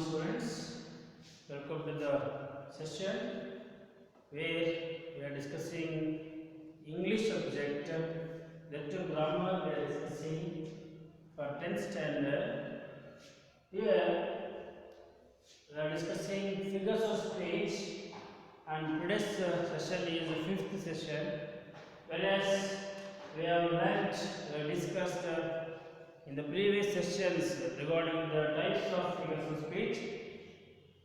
students. Welcome to the session where we are discussing English subject. That to grammar we are discussing for 10th standard. Here we are discussing figures of speech, and today's session is the 5th session. Whereas we have learnt, discussed in the previous sessions regarding the types of figures of speech.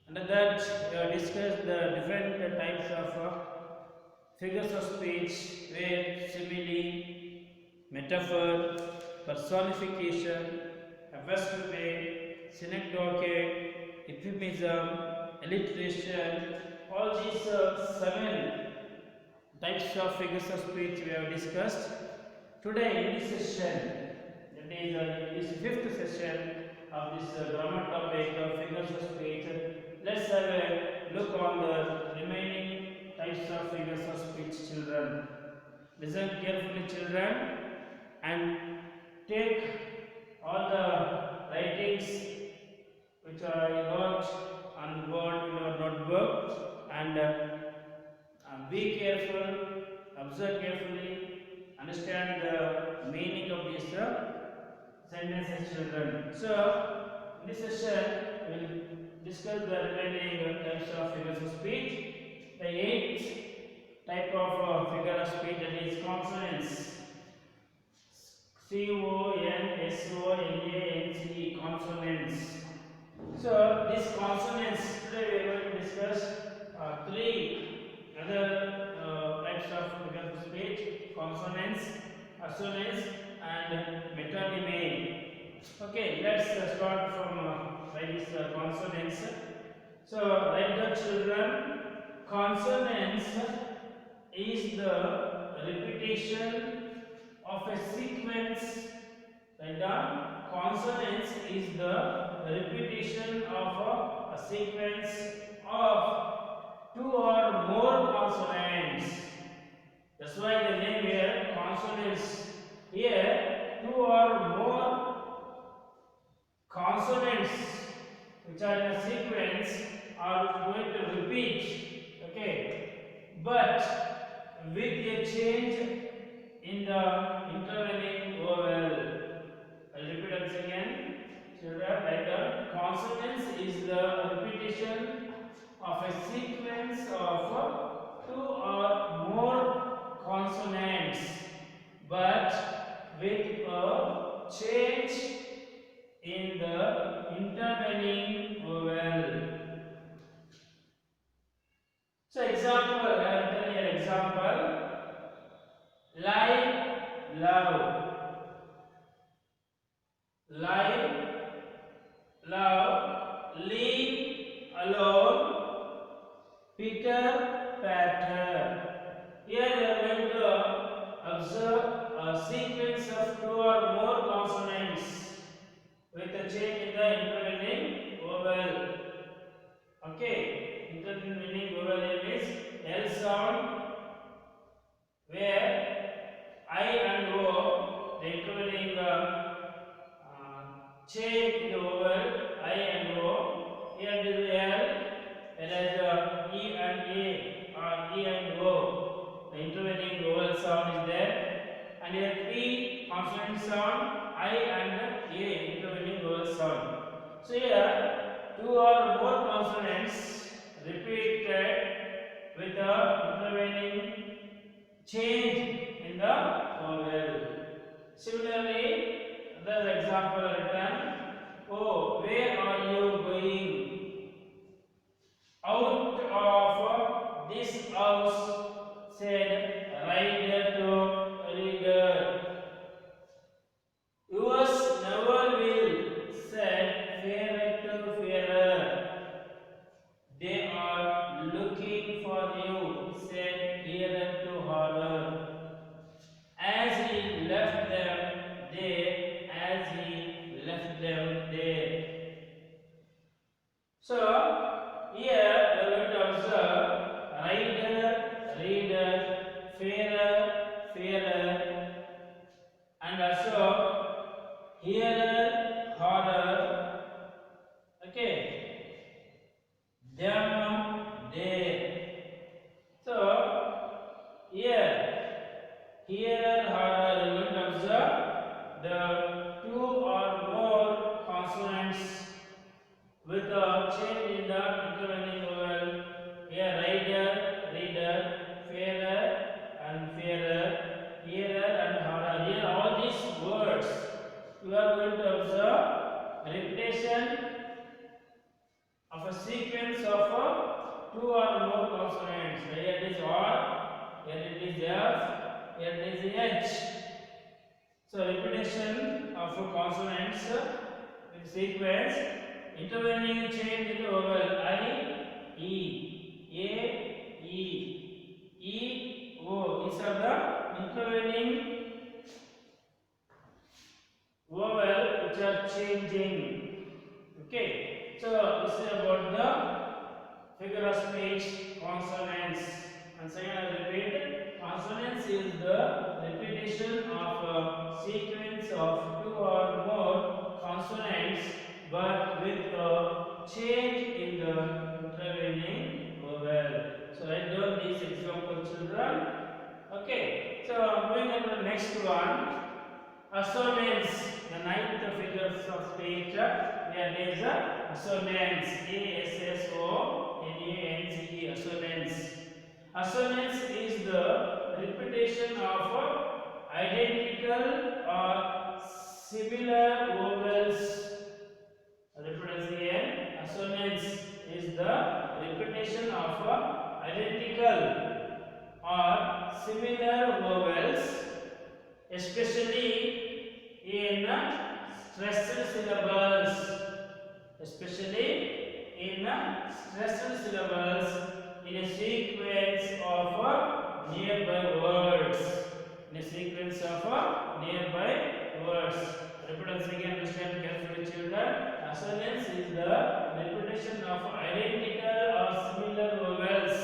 Under that, we have discussed the different types of figures of speech, where simile, metaphor, personification, apostrophe, synecdoche, euphemism, alliteration, all these 7 types of figures of speech we have discussed. Today in this session, that is this 5th session of this grammar topic of figures of speech, let's have a look on the remaining types of figures of speech, children. Listen carefully, children, and take all the writings which I wrote on board in your notebook, and be careful, observe carefully, understand the meaning of these sentences, children. So, in this session, we will discuss the remaining types of figures of speech. The 8th type of figure of speech, that is consonants. C-O-N-S-O-N-A-N-C-E, consonants. So, these consonants, today we are going to discuss 3 other types of figures of speech: consonants, assonance, and metonymy. Okay, let's start from by these consonants. So, write down, children. Consonants is the repetition of a sequence. Write down. Consonants is the repetition of a sequence of 2 or more consonants. That's why the name here consonants. Here 2 or more consonants which are in a sequence are going to repeat. Okay, but with a change in the intervening vowel. I'll repeat once again. Children, write down. Consonants is the repetition of a sequence of 2 or more consonants, but with a change in the intervening vowel. So, example, I have written here example: like, love, like, love, leave alone, Peter, patter. Here we are going to observe a sequence of 2 or more consonants with a change in the intervening vowel. Okay, intervening vowel is L sound, where I and O, the intervening change in the vowel I and O. Here there is L, whereas E and A or E and O, the intervening vowel sound is there, and here P, consonant sound, I and A, intervening vowel sound. So here 2 or more consonants repeated with the intervening change in the vowel. Similarly, another example written: oh, where are you going? Out of this house, said rider to reader. Yours never will, said fairer to fairer. They are looking for you, said hearer to horror. As he left them there, as he left them there. So, here we are going to observe rider, reader, fairer, fairer, and also hearer, horror. Okay, horror, you will observe the two or more consonants with a change in the intervening vowel. Here, rider, reader, fairer and fairer, hearer and horror. Here, all these words you are going to observe repetition of a sequence of two or more consonants. Here it is R, here it is F, here it is H. So repetition of consonants in sequence, intervening change in the vowel I, E, A, E, E, O. These are the intervening vowel which are changing. Okay. So this is about the figure of speech consonants. And second, I repeat, consonants is the repetition of a sequence of two or more consonants, but with a change in the intervening vowel. So write down these example, children. Okay. So moving on to the next one, assonance. The ninth figures of speech. Here is assonance. A-S-S-O-N-A-N-C-E. Assonance. Assonance is the repetition of identical or similar vowels. Repeat again. Assonance is the repetition of identical or similar vowels, especially in stressed syllables. Especially in stressed syllables in a sequence of nearby words. In a sequence of nearby words. Repeat once again, understand carefully, children. Assonance is the repetition of identical or similar vowels,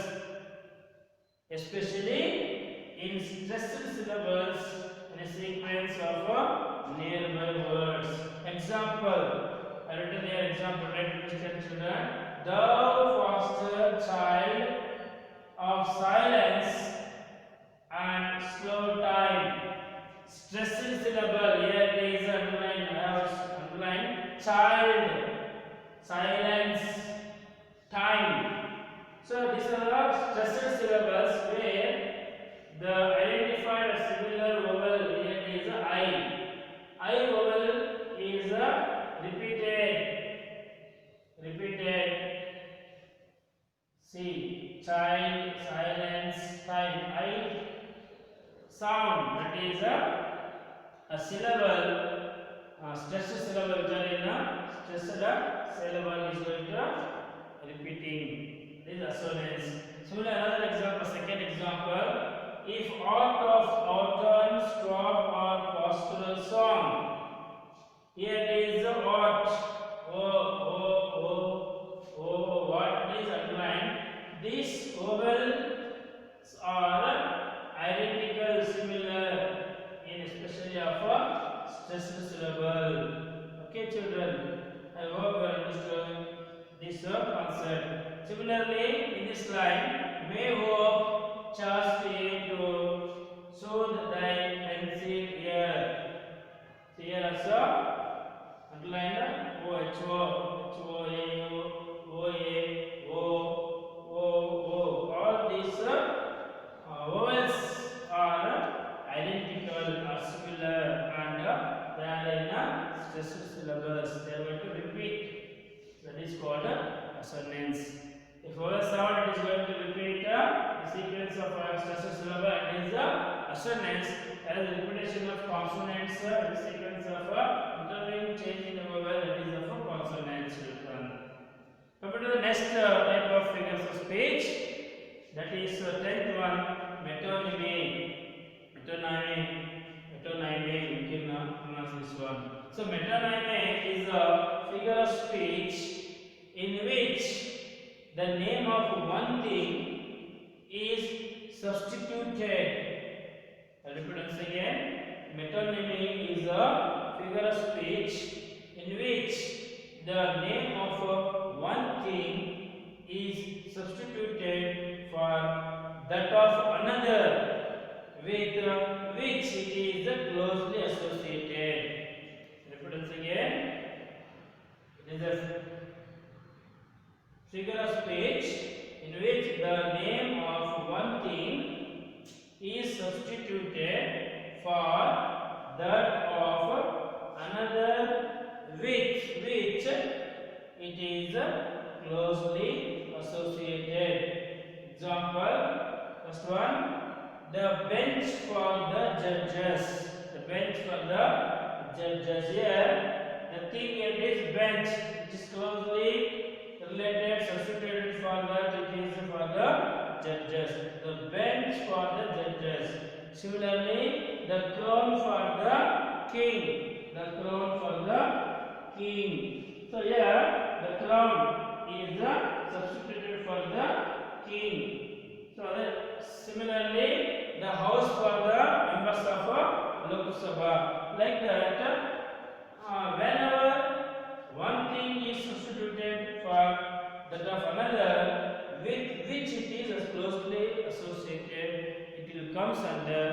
especially in stressed syllables in a sequence of nearby words. Example. I written here example. Right, children. Thou foster child of silence and slow time. Stressed syllable. Here it is underlined. I have underlined child, silence, time. So these are the stressed syllables where the identified similar vowel here is I. I vowel is repeated. See, child, silence, time. I sound, that is a syllable, stressed syllable which are in a stressed syllable is going to repeating. This is assonance. Similar another example, second example. If out of autumn, stop or pastoral song. Here it is what? What is underlined? These vowels are identical, similar in especially of a stressed syllable. Okay, children. I hope you understood this concept. Similarly, in this line, may hope chastity to soothe thy pencil ear. So here also underline all these vowels are identical or similar and they are in a stressed syllables. They are going to repeat. That is called assonance. If vowel sound, it is going to repeat the sequence of stressed syllable. It is assonance. That is repetition of consonants. The sequence of intervening change in the vowel. That is of consonants. Come to the next type of figures of speech. That is 10th one, metonymy. Metonymy. You can pronounce this one. So metonymy is a figure of speech in which the name of one thing is substituted. I repeat once again. Metonymy is a figure of speech in which the name of one thing is substituted for that of another. with which it is closely associated. Repeat once again. It is a figure of speech in which the name of one thing is substituted for that of another with which it is closely associated. Example, first one, the bench for the judges. The bench for the judges. Here, the thing here is bench, which is closely related, substituted for that, it is for the judges. The bench for the judges. Similarly, the crown for the king. The crown for the king. So here, the crown is substituted for the king. So similarly, the house for the members of Lok Sabha. Like that, whenever one thing is substituted for that of another, with which it is closely associated, it will comes under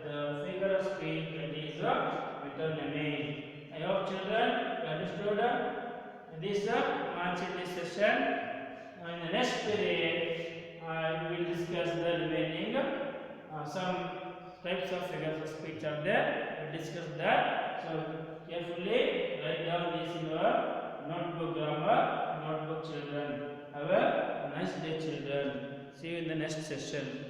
the figure of speech that is metonymy. I hope children you understood this much in this session. In the next period, we will discuss the remaining some types of figures of speech are there. We will discuss that. So carefully write down this in your notebook, grammar notebook, children. Have a nice day, children. See you in the next session.